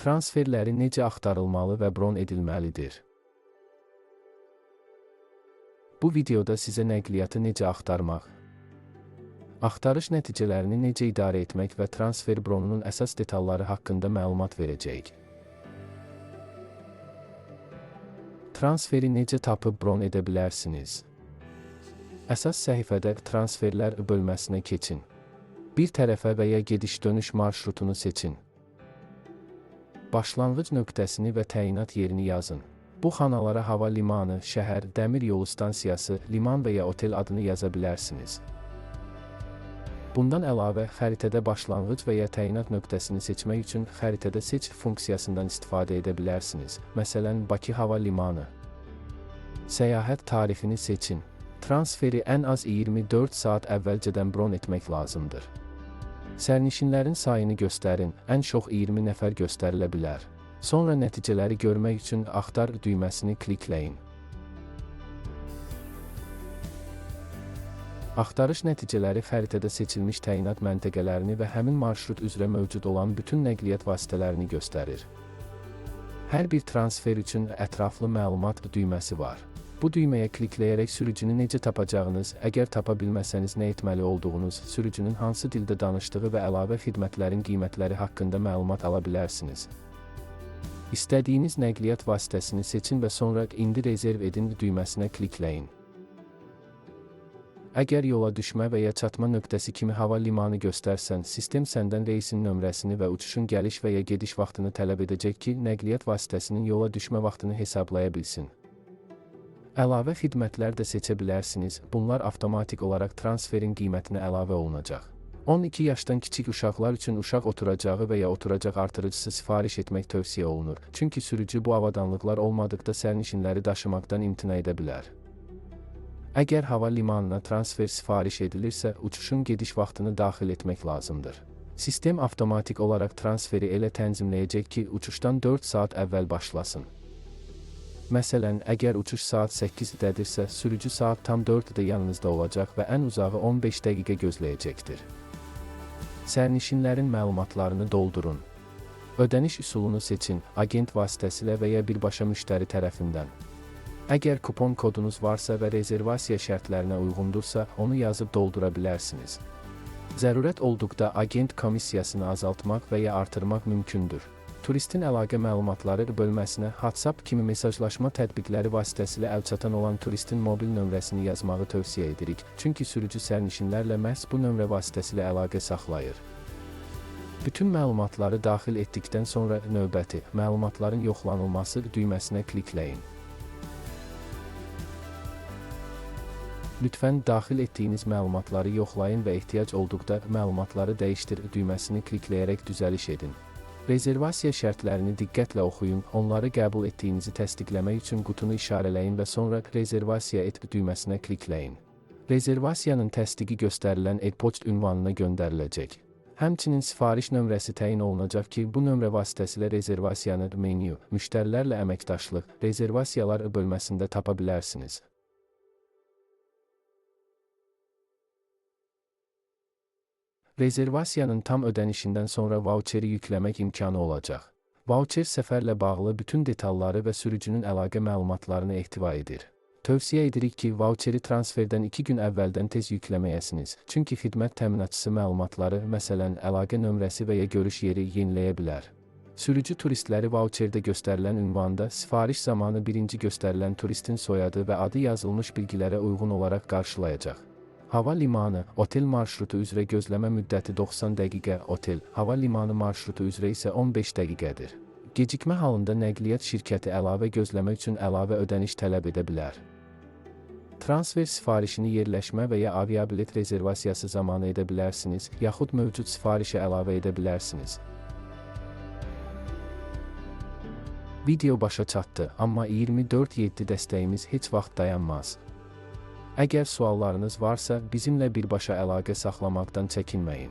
Transferləri necə axtarılmalı və bron edilməlidir? Bu videoda sizə nəqliyyatı necə axtarmaq, axtarış nəticələrini necə idarə etmək və transfer bronunun əsas detalları haqqında məlumat verəcəyik. Transferi necə tapıb bron edə bilərsiniz? Əsas səhifədə transferlər bölməsinə keçin. Bir tərəfə və ya gediş-dönüş marşrutunu seçin. Başlanğıc nöqtəsini və təyinat yerini yazın. Bu xanalara hava limanı, şəhər, dəmir yolu stansiyası, liman və ya otel adını yaza bilərsiniz. Bundan əlavə, xəritədə başlanğıc və ya təyinat nöqtəsini seçmək üçün xəritədə seç funksiyasından istifadə edə bilərsiniz. Məsələn, Bakı hava limanı. Səyahət tarixini seçin. Transferi ən az 24 saat əvvəlcədən bron etmək lazımdır. Sərnişinlərin sayını göstərin, ən çox 20 nəfər göstərilə bilər. Sonra nəticələri görmək üçün axtar düyməsini klikləyin. Axtarış nəticələri xəritədə seçilmiş təyinat məntəqələrini və həmin marşrut üzrə mövcud olan bütün nəqliyyat vasitələrini göstərir. Hər bir transfer üçün ətraflı məlumat düyməsi var. Bu düyməyə klikləyərək sürücünü necə tapacağınız, əgər tapa bilməsəniz nə etməli olduğunuz, sürücünün hansı dildə danışdığı və əlavə xidmətlərin qiymətləri haqqında məlumat ala bilərsiniz. İstədiyiniz nəqliyyat vasitəsini seçin və sonra İndi rezerv edin düyməsinə klikləyin. Əgər yola düşmə və ya çatma nöqtəsi kimi hava limanı göstərsən, sistem səndən reysin nömrəsini və uçuşun gəliş və ya gediş vaxtını tələb edəcək ki, nəqliyyat vasitəsinin yola düşmə vaxtını hesablaya bilsin. Əlavə xidmətlər də seçə bilərsiniz, bunlar avtomatik olaraq transferin qiymətinə əlavə olunacaq. 12 yaşdan kiçik uşaqlar üçün uşaq oturacağı və ya oturacaq artırıcısı sifariş etmək tövsiyə olunur, çünki sürücü bu avadanlıqlar olmadıqda sərnişinləri daşımaqdan imtina edə bilər. Əgər hava limanına transfer sifariş edilirsə, uçuşun gediş vaxtını daxil etmək lazımdır. Sistem avtomatik olaraq transferi elə tənzimləyəcək ki, uçuşdan 4 saat əvvəl başlasın. Məsələn, əgər uçuş saat 8-dədirsə, sürücü saat tam 4-də yanınızda olacaq və ən uzağı 15 dəqiqə gözləyəcəkdir. Sərnişinlərin məlumatlarını doldurun. Ödəniş üsulunu seçin, agent vasitəsilə və ya birbaşa müştəri tərəfindən. Əgər kupon kodunuz varsa və rezervasiya şərtlərinə uyğundursa, onu yazıb doldura bilərsiniz. Zərurət olduqda agent komissiyasını azaltmaq və ya artırmaq mümkündür. Turistin əlaqə məlumatları bölməsinə WhatsApp kimi mesajlaşma tətbiqləri vasitəsilə əlçatan olan turistin mobil nömrəsini yazmağı tövsiyə edirik, çünki sürücü sərnişinlərlə məhz bu nömrə vasitəsilə əlaqə saxlayır. Bütün məlumatları daxil etdikdən sonra növbəti məlumatların yoxlanılması düyməsinə klikləyin. Lütfən daxil etdiyiniz məlumatları yoxlayın və ehtiyac olduqda məlumatları dəyişdir düyməsini klikləyərək düzəliş edin. Rezervasiya şərtlərini diqqətlə oxuyun, onları qəbul etdiyinizi təsdiqləmək üçün qutunu işarələyin və sonra rezervasiya et düyməsinə klikləyin. Rezervasiyanın təsdiqi göstərilən e-poçt ünvanına göndəriləcək. Həmçinin sifariş nömrəsi təyin olunacaq ki, bu nömrə vasitəsilə rezervasiyanı menyu, müştərilərlə əməkdaşlıq, rezervasiyalar bölməsində tapa bilərsiniz. Rezervasiyanın tam ödənişindən sonra vauçeri yükləmək imkanı olacaq. Vauçer səfərlə bağlı bütün detalları və sürücünün əlaqə məlumatlarını ehtiva edir. Tövsiyə edirik ki, vauçeri transferdən 2 gün əvvəldən tez yükləməyəsiniz, çünki xidmət təminatçısı məlumatları, məsələn, əlaqə nömrəsi və ya görüş yeri yeniləyə bilər. Sürücü turistləri vauçerdə göstərilən ünvanda sifariş zamanı birinci göstərilən turistin soyadı və adı yazılmış bilgilərə uyğun olaraq qarşılayacaq. Hava limanı, otel marşrutu üzrə gözləmə müddəti 90 dəqiqə, otel, hava limanı marşrutu üzrə isə 15 dəqiqədir. Gecikmə halında nəqliyyat şirkəti əlavə gözləmə üçün əlavə ödəniş tələb edə bilər. Transfer sifarişini yerləşmə və ya aviabilet rezervasiyası zamanı edə bilərsiniz, yaxud mövcud sifarişə əlavə edə bilərsiniz. Video başa çatdı, amma 24/7 dəstəyimiz heç vaxt dayanmaz. Əgər suallarınız varsa, bizimlə birbaşa əlaqə saxlamaqdan çəkinməyin.